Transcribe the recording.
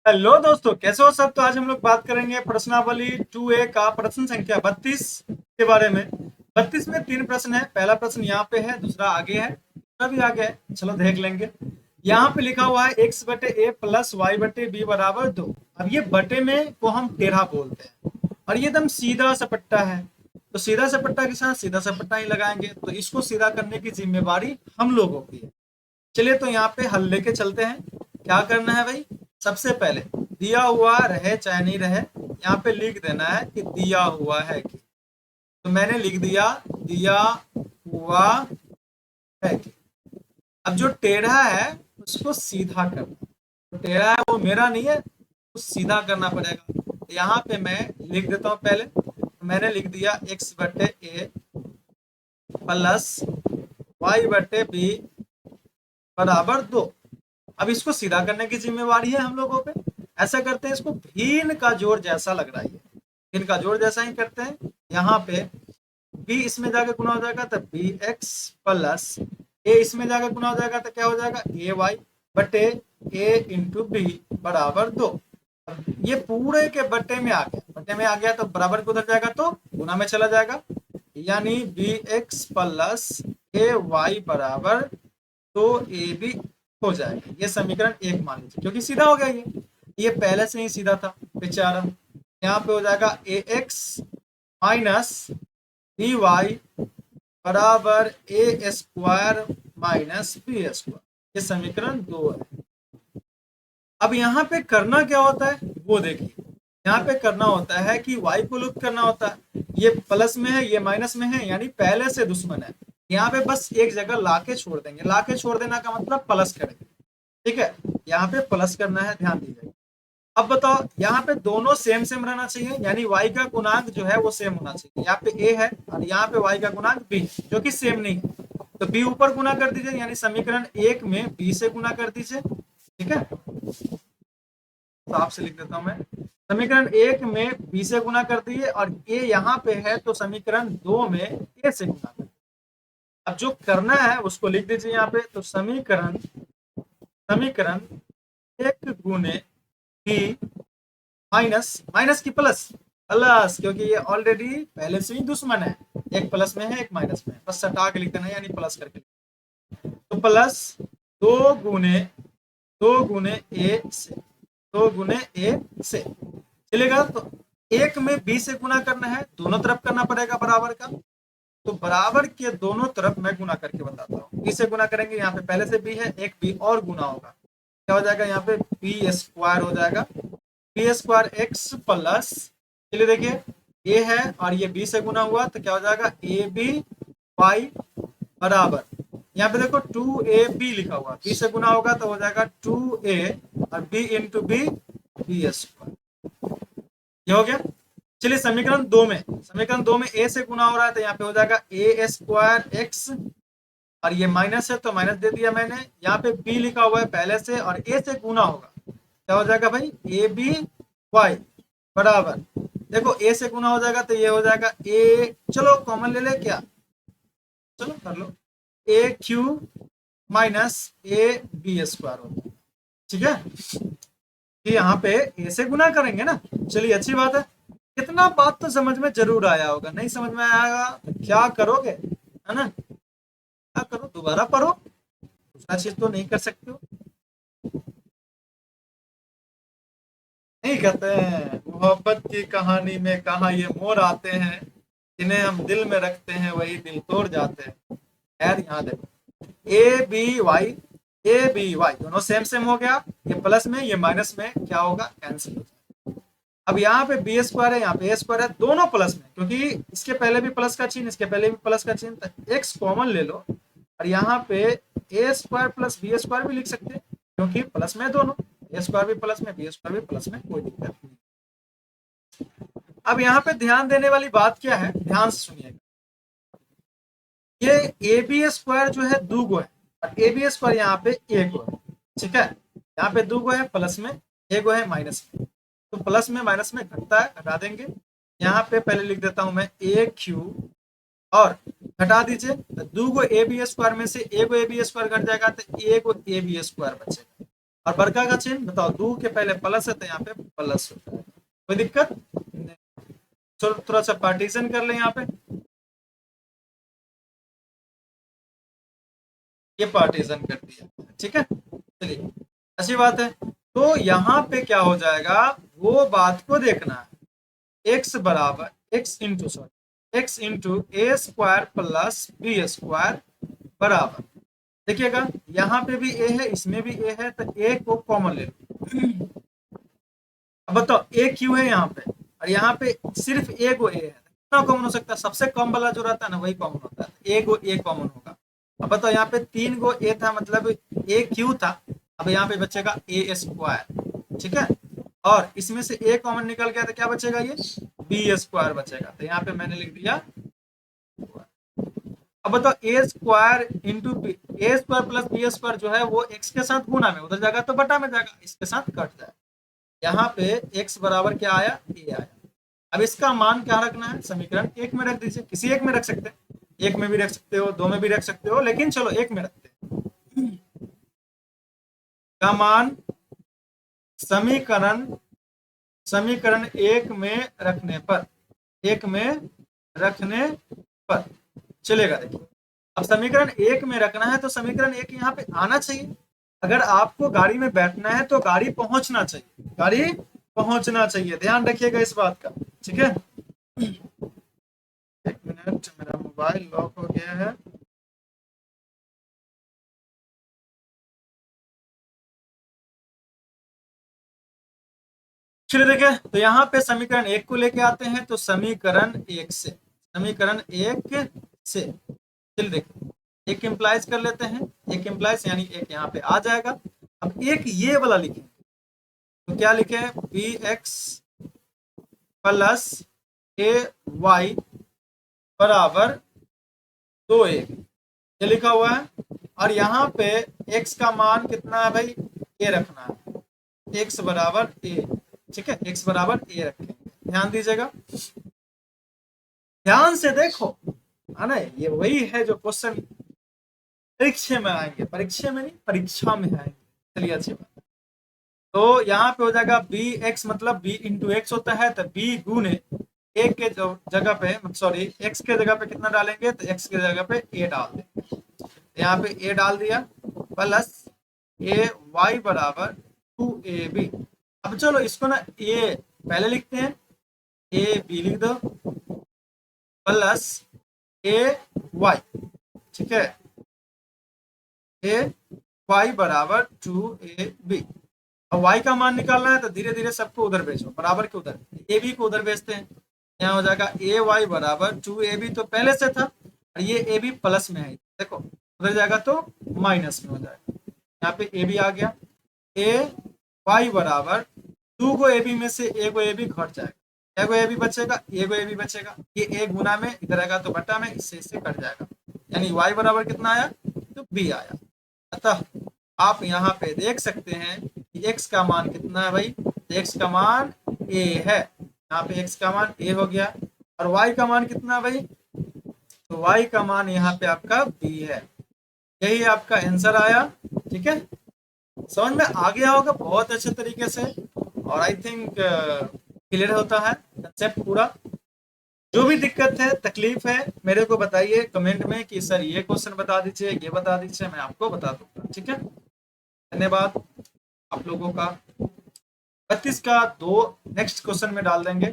Hello दोस्तों, कैसे हो सब। तो आज हम लोग बात करेंगे प्रश्नावली 2A का प्रश्न संख्या 32 के बारे में। 32 में 3 प्रश्न है। पहला प्रश्न यहाँ पे है, दूसरा आगे है, दूसरा भी आगे है। चलो देख लेंगे। यहाँ पे लिखा हुआ है x बटे ए प्लस वाई बटे बी बराबर 2। अब ये बटे में को हम टेढ़ा बोलते हैं और ये एकदम सीधा सपट्टा है। तो सीधा सपट्टा के साथ सीधा सपट्टा ही लगाएंगे, तो इसको सीधा करने की जिम्मेवारी हम लोगों की है। चलिए तो यहाँ पे हल लेके चलते हैं। क्या करना है भाई, सबसे पहले दिया हुआ रहे चाहे नहीं रहे, यहाँ पे लिख देना है कि दिया हुआ है कि। तो मैंने लिख दिया दिया हुआ है कि। अब जो टेढ़ा है उसको सीधा करना। तो टेढ़ा है वो मेरा नहीं है, उसको सीधा करना पड़ेगा। तो यहाँ पे मैं लिख देता हूँ पहले। तो मैंने लिख दिया x बटे ए प्लस वाई बटे बी बराबर 2। अब इसको सीधा करने की जिम्मेवारी है हम लोगों पे। ऐसा करते हैं, इसको भिन्न का जोड़ जैसा लग रहा है, भिन्न का जोड़ जैसा ही करते हैं। यहाँ पे बी इसमें जाकर गुना हो जाएगा तो बी एक्स प्लस ए इसमें जाकर गुना हो जाएगा तो क्या हो जाएगा ए वाई बटे ए इंटू बी बराबर 2। ये पूरे के बट्टे में आ गया, बट्टे में आ गया तो बराबर को उधर जाएगा तो गुना में चला जाएगा। यानी बी एक्स प्लस ए वाई बराबर 2ab हो जाएगा। ये समीकरण 1 मान लीजिए, क्योंकि सीधा हो गया ये पहले से ही सीधा था बेचारा। यहाँ पे हो जाएगा ए एक्स माइनस बी वाई बराबर ए स्क्वायर माइनस बी स्क्वायर। ये समीकरण 2 है। अब यहाँ पे करना क्या होता है वो देखिए। यहाँ पे करना होता है कि y को लुप्त करना होता है। ये प्लस में है, ये माइनस में है, यानी पहले से दुश्मन है। यहाँ पे बस एक जगह लाके छोड़ देंगे। लाके छोड़ देना का मतलब प्लस करेंगे। ठीक है, यहाँ पे प्लस करना है, ध्यान दीजिए। अब बताओ, यहाँ पे दोनों सेम सेम रहना चाहिए, यानी y का गुणांक जो है वो सेम होना चाहिए। यहाँ पे a है और यहाँ पे y का गुणांक b है, जो कि सेम नहीं है। तो b ऊपर गुना कर दीजिए, यानी समीकरण 1 में b से गुना कर दीजिए। ठीक है, तो आपसे लिख देता हूं मैं। समीकरण 1 में b से गुना कर दिए और a यहाँ पे है तो समीकरण 2 में a से गुना कर। अब जो करना है उसको लिख दीजिए यहाँ पे। तो समीकरण समीकरण 1 गुने b माइनस माइनस की प्लस प्लस, क्योंकि ये ऑलरेडी पहले से ही दुश्मन है। एक प्लस में है एक माइनस में है, बस सटा के लिख देना है, यानी प्लस करके। तो प्लस 2 गुने 2 गुने ए से 2 गुने ए से चलेगा। तो 1 में b से गुना करना है, दोनों तरफ करना पड़ेगा बराबर का। तो बराबर के दोनों तरफ मैं गुना करके बताता हूँ। b से गुना करेंगे, यहाँ पे पहले से b है, एक b और गुना होगा, क्या हो जाएगा यहाँ पे बी स्क्वायर हो जाएगा। बी स्क्वायर एक्स प्लस, चलिए देखिए ए है और ये बी से गुना हुआ तो क्या हो जाएगा ए बी वाई बराबर, यहाँ पे देखो 2ab लिखा हुआ, बी से गुना होगा तो हो जाएगा 2a और b into b b square. ये हो गया। चलिए समीकरण 2 में a से गुना हो रहा है तो यहाँ पे हो जाएगा ए स्क्वायर एक्स और ये माइनस है तो माइनस दे दिया मैंने। यहाँ पे b लिखा हुआ है पहले से और a से गुना होगा, क्या हो जाएगा भाई ए बी वाई बराबर, देखो a से गुना हो जाएगा तो ये हो जाएगा a, चलो कॉमन ले ले क्या, चलो कर लो, A Q minus A B square होता है। ठीक है, कि यहाँ पे ए से गुना करेंगे ना। चलिए अच्छी बात है। कितना बात तो समझ में जरूर आया होगा, नहीं समझ में आएगा तो क्या करोगे, है ना, क्या करो दोबारा पढ़ो, दूसरा चीज तो नहीं कर सकते हो। नहीं कहते हैं मोहब्बत की कहानी में कहा ये मोड़ आते हैं, जिन्हें हम दिल में रखते हैं वही दिल तोड़ जाते हैं। खैर यहाँ देखो ए बी वाई दोनों सेम सेम हो गया, ये प्लस में ये माइनस में क्या होगा कैंसिल हो जाएगा। अब यहाँ पे बी स्क्वायर है, यहाँ पे ए स्क्वायर है, दोनों प्लस में, क्योंकि इसके पहले भी प्लस का चिन्ह इसके पहले भी प्लस का चिन्ह, तो एक्स कॉमन ले लो और यहाँ पे ए स्क्वायर प्लस बी स्क्वायर भी लिख सकते हैं, क्योंकि प्लस में दोनों, ए स्क्वायर भी प्लस में बी स्क्वायर भी प्लस में, कोई दिक्कत नहीं। अब यहाँ पे ध्यान देने वाली बात क्या है, ध्यान से सुनिएगा। ये ए बी स्क्वायर जो है दो गो है और ए बी स्क्वायर यहाँ पे एक गो है। ठीक है, यहाँ पे दो गो है प्लस में, एक गो है माइनस में, तो प्लस में माइनस में घटता है, घटा देंगे। यहाँ पे पहले लिख देता हूं मैं ए क्यू और घटा दीजिए, तो दो गो ए बी स्क्वायर में से एक गो ए बी स्क्वायर घट जाएगा तो एक गो ए बी स्क्वायर बचेगा। और बड़का का चिन्ह बताओ, 2 के पहले प्लस है तो यहाँ पे प्लस होता है, कोई दिक्कत नहीं। चलो थोड़ा सा पार्टीशन कर ले यहाँ पे, ये पार्टीशन कर दिया, ठीक है। चलिए अच्छी बात है। तो यहाँ पे क्या हो जाएगा, वो बात को देखना है, एक्स बराबर एक्स इंटू ए स्क्वायर प्लस बी स्क्वायर बराबर, देखिएगा यहाँ पे भी ए है, इसमें भी ए है, तो ए को कॉमन ले लो। अब बताओ ए क्यों है यहाँ पे, और यहाँ पे सिर्फ ए को ए है, कितना कॉमन हो सकता है, सबसे कम वाला जो रहता है ना वही कॉमन होता है, ए को ए कॉमन होगा। अब बताओ यहाँ पे 3 गो ए था, मतलब ए क्यू था, अब यहाँ पे बचेगा ए स्क्वायर, ठीक है। और इसमें से ए कॉमन निकल गया तो क्या बचेगा, ये बी स्क्वायर बचेगा, तो यहाँ पे मैंने लिख दिया। अब बताओ ए स्क्वायर इंटू बी, ए स्क्वायर प्लस बी स्क्वायर जो है वो एक्स के साथ गुना में उधर जाएगा तो बटा में जाएगा, इसके साथ कट जाएगा। यहाँ पे x बराबर क्या आया, a आया। अब इसका मान क्या रखना है, समीकरण एक में रख दीजिए, किसी एक में रख सकते हैं, एक में भी रख सकते हो, दो में भी रख सकते हो, लेकिन चलो एक में रखते हैं। का मान समीकरण समीकरण एक में रखने पर, एक में रखने पर चलेगा। देखिए अब समीकरण एक में रखना है तो समीकरण एक यहाँ पे आना चाहिए। अगर आपको गाड़ी में बैठना है तो गाड़ी पहुंचना चाहिए, गाड़ी पहुंचना चाहिए, ध्यान रखिएगा इस बात का, ठीक है। एक मिनट, मेरा मोबाइल लॉक हो गया है। चलिए देखिए, तो यहाँ पे समीकरण एक को लेके आते हैं, तो समीकरण एक से, समीकरण एक से चलिए देखिए, एक इम्प्लाइज कर लेते हैं, एक इम्प्लाइज यानी एक यहाँ पे आ जाएगा। अब एक ये वाला लिखें, तो क्या लिखे, बी एक्स प्लस ए वाई बराबर 2a, ये लिखा हुआ है। और यहाँ पे x का मान कितना है भाई, a रखना है, x बराबर a, ठीक है, x बराबर a रखेंगे, ध्यान दीजिएगा, ध्यान से देखो, है ना, ये वही है जो क्वेश्चन परीक्षा में आएंगे, परीक्षा में नहीं परीक्षा में आएंगे। चलिए अच्छी बात, तो यहाँ पे हो जाएगा बी एक्स, मतलब बी इंटू एक्स होता है, तो बी गुने ए के जगह पे, सॉरी एक्स के जगह पे कितना डालेंगे, तो एक्स के जगह पे ए डाल देंगे, यहाँ पे ए डाल दिया, प्लस ए वाई बराबर 2ab। अब चलो इसको ना ए पहले लिखते हैं, ए बी लिख दो, प्लस ए वाई, ठीक है, ए वाई बराबर 2ab। अब y का मान निकालना है तो धीरे धीरे सबको उधर भेजो, बराबर के उधर, ए बी को उधर भेजते हैं, यहाँ हो जाएगा ए वाई बराबर 2ab, तो पहले से था, और ये ए बी प्लस में है, देखो उधर जाएगा तो माइनस में हो जाएगा, यहाँ पे ए बी आ गया, ए वाई बराबर 2 को ए बी में से ए को ए बी घट जाएगा, ए को ए बी बचेगा, ए को ए बी बचेगा, ये ए गुना में इधर आएगा तो बटा में, इससे कट जाएगा, यानी y बराबर कितना आया, तो b आया। अतः आप यहाँ पे देख सकते हैं कि x का मान कितना है भाई, x का मान a है, यहाँ पे x का मान a हो गया, और y का मान कितना है भाई, तो y का मान यहाँ पे आपका b है, यही आपका आंसर आया, ठीक है। समझ में आ गया होगा बहुत अच्छे तरीके से, और आई थिंक क्लियर होता है कंसेप्ट पूरा। जो भी दिक्कत है, तकलीफ है, मेरे को बताइए कमेंट में कि सर ये क्वेश्चन बता दीजिए, ये बता दीजिए, मैं आपको बता दूंगा, ठीक है। धन्यवाद आप लोगों का। 32 का 2 नेक्स्ट क्वेश्चन में डाल देंगे।